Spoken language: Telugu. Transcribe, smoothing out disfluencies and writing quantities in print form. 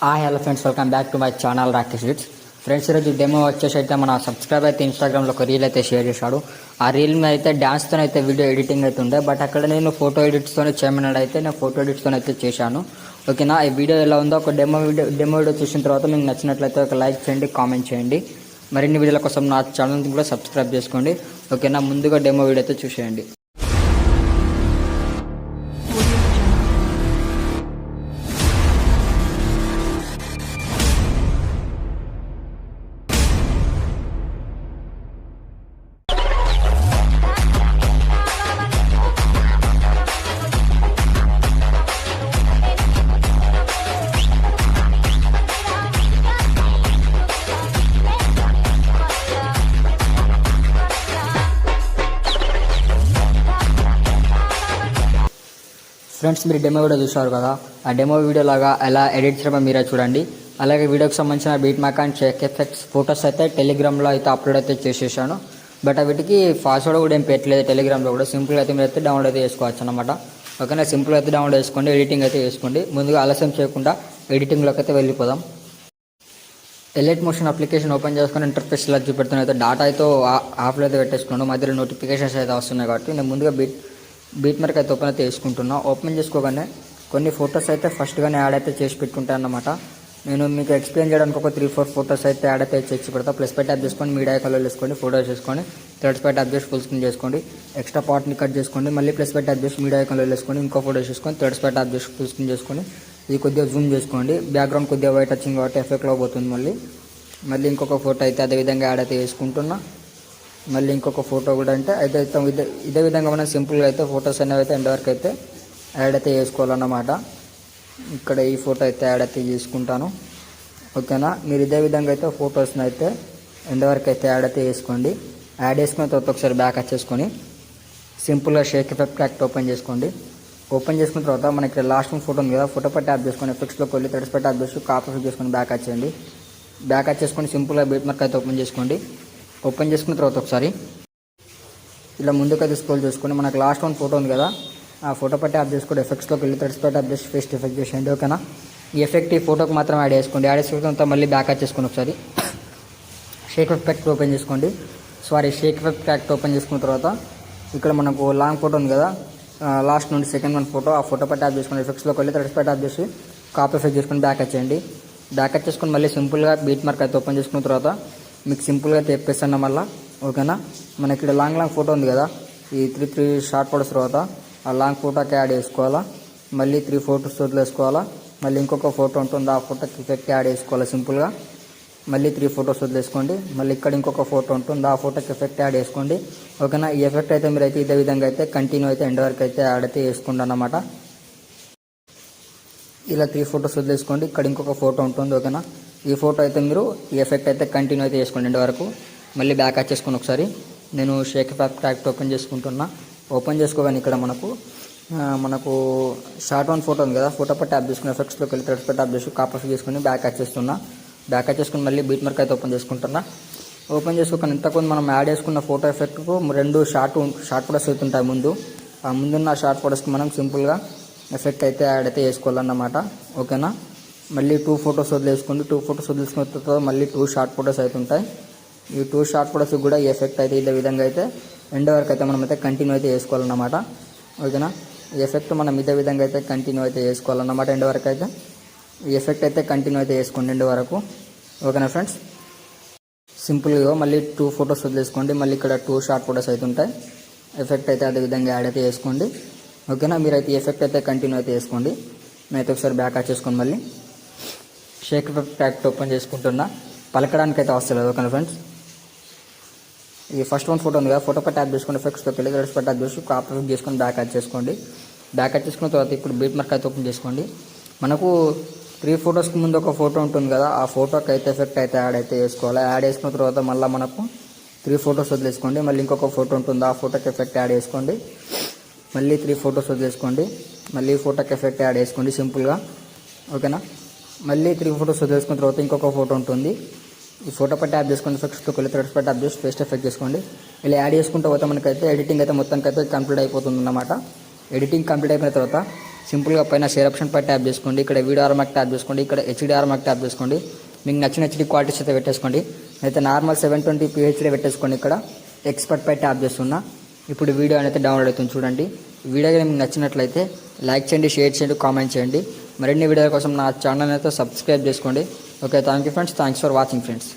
Hello friends, welcome back to my channel Rakesh edits. Friends, ఈరోజు డెమో వచ్చేసి అయితే మన సబ్స్క్రైబర్ అయితే ఇన్స్టాగ్రామ్లో ఒక రీల్ అయితే షేర్ చేశాడు. ఆ రీల్ మీద అయితే డ్యాన్స్తో అయితే వీడియో ఎడిటింగ్ అయితే ఉండే, బట్ అక్కడ నేను ఫోటో ఎడిట్స్తో చేయమన్నాడు. అయితే నేను ఫోటో ఎడిట్స్తో అయితే చేశాను. ఓకేనా, ఈ వీడియో ఎలా ఉందో ఒక డెమో వీడియో చూసిన తర్వాత మీకు నచ్చినట్లయితే ఒక లైక్ చేయండి, కామెంట్ చేయండి. మరిన్ని వీడియోల కోసం నా ఛానల్ని కూడా సబ్స్క్రైబ్ చేసుకోండి. ఓకేనా, ముందుగా డెమో వీడియో అయితే చూసేయండి. ఫ్రెండ్స్, మీరు డెమో వీడియో చూసారు కదా, ఆ డెమో వీడియో లాగా ఎలా ఎడిట్ చేయమో మీరే చూడండి. అలాగే వీడియోకి సంబంధించిన beat mac and shake effects photos అయితే టెలిగ్రామ్లో అయితే అప్లోడ్ అయితే చేసేసాను. బట్ వీటికి పాస్వర్డ్ కూడా ఏం పెట్టలేదు టెలిగ్రామ్లో కూడా. సింపుల్గా అయితే మీరు అయితే డౌన్లోడ్ అయితే చేసుకోవచ్చు అనమాట. ఓకేనా, సింపుల్గా అయితే డౌన్లోడ్ చేసుకోండి, ఎడిటింగ్ అయితే చేసుకోండి. ముందుగా ఆలస్యం చేయకుండా ఎడిటింగ్లోకి అయితే వెళ్ళిపోదాం. ఎలైట్ మోషన్ అప్లికేషన్ ఓపెన్ చేసుకుని ఇంటర్ఫేస్ ఇలా చూపెడుతున్నా అయితే డాటా అయితే ఆఫ్లో అయితే పెట్టేసుకున్నాను. మధ్యలో నోటిఫికేషన్స్ అయితే వస్తున్నాయి కాబట్టి నేను ముందుగా బీట్ మార్క్ అయితే ఓపెన్ అయితే వేసుకుంటున్నా. ఓపెన్ చేసుకోగానే కొన్ని ఫొటోస్ అయితే ఫస్ట్గానే యాడ్ అయితే చేసి పెట్టుకుంటాను అన్నమాట. నేను మీకు ఎక్స్ప్లెయిన్ చేయడానికి ఒక 3-4 ఫొటోస్ అయితే యాడ్ అయితే చేసి పెడతా. ప్లస్ పై ట్యాప్ చేసుకొని మీడియా కలర్ వేసుకోండి, ఫోటోస్ చేసుకొని థర్డ్స్ పై ట్యాప్ చేసి ఫుల్ స్క్రీన్ చేసుకోండి. ఎక్స్ట్రా పార్ట్ని కట్ చేసుకోండి, మళ్ళీ ప్లస్ పై ట్యాప్ చేసి మీడియా కలర్ వేసుకొని ఇంకో ఫోటోస్ చేసుకొని థర్డ్స్ పై ట్యాప్ చేసి ఫుల్ స్క్రీన్ చేసుకొని ఇది కొద్దిగా జూమ్ చేసుకోండి. బ్యాక్గ్రౌండ్ కొద్దిగా వైట్ వచ్చింది కాబట్టి ఎఫెక్ట్లో పోతుంది. మళ్ళీ ఇంకొక ఫోటో అయితే అదేవిధంగా యాడ్ అయితే వేసుకుంటున్నా. మళ్ళీ ఇంకొక ఫోటో కూడా అంటే అయితే ఇదే విధంగా మనం సింపుల్గా అయితే ఫొటోస్ అనేవి అయితే ఎండ్ వరకు అయితే యాడ్ అయితే చేసుకోవాలన్నమాట. ఇక్కడ ఈ ఫోటో అయితే యాడ్ అయితే చేసుకుంటాను. ఓకేనా, మీరు ఇదే విధంగా అయితే ఫొటోస్ని అయితే ఎండ్ వరకు అయితే యాడ్ అయితే చేసుకోండి. యాడ్ చేసుకున్న తర్వాత ఒకసారి బ్యాక్ వచ్చేసుకొని సింపుల్గా షేక్ ఎఫెక్ట్ ఓపెన్ చేసుకోండి. ఓపెన్ చేసుకున్న తర్వాత మనకి లాస్ట్ ఫోటో ఉంది కదా, ఫోటో పై ట్యాప్ చేసుకొని ఎఫెక్ట్స్లోకి వెళ్ళి థర్డ్స్ పై ట్యాప్ చేసి కాపీ ఎఫెక్ట్ చేసుకొని బ్యాక్ వచ్చేయండి. బ్యాక్ వచ్చేసుకొని సింపుల్గా బీట్ మార్క్ అయితే ఓపెన్ చేసుకోండి. ఓపెన్ చేసుకున్న తర్వాత ఒకసారి ఇలా ముందుకైతే స్క్రోల్ చేసుకొని మనకు లాస్ట్ ఫోటో ఉంది కదా, ఆ ఫోటో పై ట్యాప్ చేసుకొని ఎఫెక్ట్స్లోకి వెళ్ళి థర్డ్స్ పై ట్యాప్ చేసి ఫేస్ట్ ఎఫెక్ట్ చేసేయండి. ఓకేనా, ఈ ఎఫెక్ట్ ఈ ఫోటోకి మాత్రం యాడ్ చేసుకోండి. యాడ్ చేసుకున్న తర్వాత మళ్ళీ బ్యాక్ వచ్చేసుకొని ఒకసారి షేక్ ఎఫెక్ట్ ఓపెన్ చేసుకోండి. షేక్ ఎఫెక్ట్ ఓపెన్ చేసుకున్న తర్వాత ఇక్కడ మనకు లాంగ్ ఫోటో ఉంది కదా, లాస్ట్ నుండి సెకండ్ ఫోటో, ఆ ఫోటో పై ట్యాప్ చేసుకొని ఎఫెక్ట్స్లోకి వెళ్ళి థర్డ్స్ పై ట్యాప్ చేసి కాపీ ఎఫెక్ట్ చేసుకొని బ్యాక్ వచ్చేయండి. బ్యాక్ వచ్చేసుకొని మళ్ళీ సింపుల్గా బీట్ మార్క్ అయితే ఓపెన్ చేసుకున్న తర్వాత మీకు సింపుల్గా తెప్పేస్తాను మళ్ళీ. ఓకేనా, మనకి ఇక్కడ లాంగ్ ఫోటో ఉంది కదా, ఈ 3 షార్ట్ ఫోటోస్ తర్వాత ఆ లాంగ్ ఫోటోకి యాడ్ చేసుకోవాలా. మళ్ళీ 3 ఫోటోస్ వదిలేసుకోవాలా. మళ్ళీ ఇంకొక ఫోటో ఉంటుంది, ఆ ఫోటోకి ఎఫెక్ట్ యాడ్ చేసుకోవాలి సింపుల్గా. మళ్ళీ 3 ఫోటోస్ వదిలేసుకోండి. మళ్ళీ ఇక్కడ ఇంకొక ఫోటో ఉంటుంది, ఆ ఫోటోకి ఎఫెక్ట్ యాడ్ చేసుకోండి. ఓకేనా, ఈ ఎఫెక్ట్ అయితే మీరు అయితే ఇదే విధంగా అయితే కంటిన్యూ అయితే ఎండ్ వరకు అయితే యాడ్ అయితే చేసుకోండి అన్నమాట. ఇలా 3 ఫోటోస్ వదిలేసుకోండి. ఇక్కడ ఇంకొక ఫోటో ఉంటుంది. ఓకేనా, ఈ ఫోటో అయితే మీరు ఈ ఎఫెక్ట్ అయితే కంటిన్యూ అయితే చేసుకోండి ఎండ్ వరకు. మళ్ళీ బ్యాక్ వచ్చేసుకొని ఒకసారి నేను షేక్ ఎఫెక్ట్ ఓపెన్ చేసుకుంటున్నా. ఓపెన్ చేసుకోగానే ఇక్కడ మనకు షార్ట్ ఫోటో ఉంది కదా, ఫోటో పై ట్యాప్ చేసుకుని ఎఫెక్ట్స్లోకి వెళ్ళి థర్డ్స్ పై ట్యాప్ చేసి కాపీ చేసుకుని బ్యాక్ వచ్చేస్తున్నా. బ్యాక్ వచ్చేసుకుని మళ్ళీ బీట్ మార్క్ అయితే ఓపెన్ చేసుకుంటున్నా. ఓపెన్ చేసుకోగానే ఇంతకుముందు మనం యాడ్ చేసుకున్న ఫోటో ఎఫెక్ట్కు 2 షార్ట్ ఫోటోస్ అవుతుంటాయి. ఆ ముందున్న షార్ట్ ఫోటోస్కి మనం సింపుల్గా ఎఫెక్ట్ అయితే యాడ్ అయితే చేసుకోవాలన్నమాట. ఓకేనా, మళ్ళీ 2 ఫోటోస్ వదిలేసుకోండి. 2 ఫోటోస్ వదిలేసుకున్న తర్వాత మళ్ళీ 2 షార్ట్ ఫోటోస్ అయితే ఉంటాయి. ఈ 2 షార్ట్ ఫోటోస్కి కూడా ఈ ఎఫెక్ట్ అయితే ఇదే విధంగా అయితే ఎండ్ వరకు అయితే మనం అయితే కంటిన్యూ అయితే చేసుకోవాలన్నమాట. ఓకేనా, ఈ ఎఫెక్ట్ మనం ఇదే విధంగా అయితే కంటిన్యూ అయితే చేసుకోవాలన్నమాట ఎండ్ వరకు అయితే. ఈ ఎఫెక్ట్ అయితే కంటిన్యూ అయితే చేసుకోండి ఎండ్ వరకు. ఓకేనా ఫ్రెండ్స్, సింపుల్గా మళ్ళీ 2 ఫోటోస్ వదిలేసుకోండి. మళ్ళీ ఇక్కడ 2 షార్ట్ ఫోటోస్ అయితే ఉంటాయి. ఎఫెక్ట్ అయితే అదే విధంగా యాడ్ అయితే చేసుకోండి. ఓకేనా, మీరైతే ఈ ఎఫెక్ట్ అయితే కంటిన్యూ అయితే చేసుకోండి. నేనైతే ఒకసారి బ్యాక్ వచ్చేసుకోండి. మళ్ళీ షేక్ ఎఫెక్ట్ ఓపెన్ చేసుకుంటున్నా. పలకడానికి అయితే వస్తలేదు. ఓకేనా ఫ్రెండ్స్, ఈ ఫస్ట్ ఫోటో ఉంది కదా, ఫోటో పై ట్యాప్ చేసుకుని ఎఫెక్ట్స్లోకి వెళ్ళి థర్డ్స్ పై ట్యాప్ చేసి కాపీ ఎఫెక్ట్ చేసుకొని బ్యాక్ వచ్చేసుకోండి. బ్యాక్ వచ్చేసుకున్న తర్వాత ఇప్పుడు బీట్ మార్క్ అయితే ఓపెన్ చేసుకోండి. మనకు 3 ఫోటోస్కి ముందు ఒక ఫోటో ఉంటుంది కదా, ఆ ఫోటోకి అయితే ఎఫెక్ట్ అయితే యాడ్ అయితే చేసుకోవాలి. యాడ్ చేసుకున్న తర్వాత మళ్ళీ మనకు 3 ఫోటోస్ వదిలేసుకోండి. మళ్ళీ ఇంకొక ఫోటో ఉంటుంది, ఆ ఫోటోకి ఎఫెక్ట్ యాడ్ చేసుకోండి. మళ్ళీ 3 ఫోటోస్ వదిలేసుకోండి. మళ్ళీ ఫోటోకి ఎఫెక్ట్ యాడ్ చేసుకోండి సింపుల్గా. ఓకేనా, మళ్ళీ 3 ఫోటోస్ వదిలేసుకున్న తర్వాత ఇంకొక ఫోటో ఉంటుంది, ఈ ఫోటో పై ట్యాప్ చేసుకొని ఎఫెక్ట్స్లోకి వెళ్ళి థర్డ్స్ పై ట్యాప్ చేసి ఫేస్ట్ ఎఫెక్ట్ చేసుకోండి. ఇలా యాడ్ చేసుకుంటూ పోతే మనకైతే ఎడిటింగ్ అయితే మొత్తానికి అయితే కంప్లీట్ అయిపోతుంది అన్నమాట. ఎడిటింగ్ కంప్లీట్ అయిపోయిన తర్వాత సింపుల్గా పైన షేర్ ఆప్షన్ పై ట్యాప్ చేసుకోండి. ఇక్కడ వీడియో ఆర్మాక్ ట్యాప్ చేసుకోండి. ఇక్కడ హెచ్డి ఆర్మాక్ ట్యాప్ చేసుకోండి. మీకు నచ్చిన హెచ్డి క్వాలిటీస్ అయితే పెట్టేసుకోండి. అయితే నార్మల్ 720p హెచ్డి పెట్టేసుకోండి. ఇక్కడ ఎక్స్పర్ట్ పై ట్యాప్ చేస్తున్నా. ఇప్పుడు వీడియో అనేది డౌన్లోడ్ అవుతుంది చూడండి. వీడియో మీకు నచ్చినట్లయితే లైక్ చేయండి, షేర్ చేయండి, కామెంట్ చేయండి. మరిన్ని వీడియోల కోసం నా ఛానల్ అయితే సబ్స్క్రైబ్ చేసుకోండి. Okay, thank you friends. Thanks for watching friends.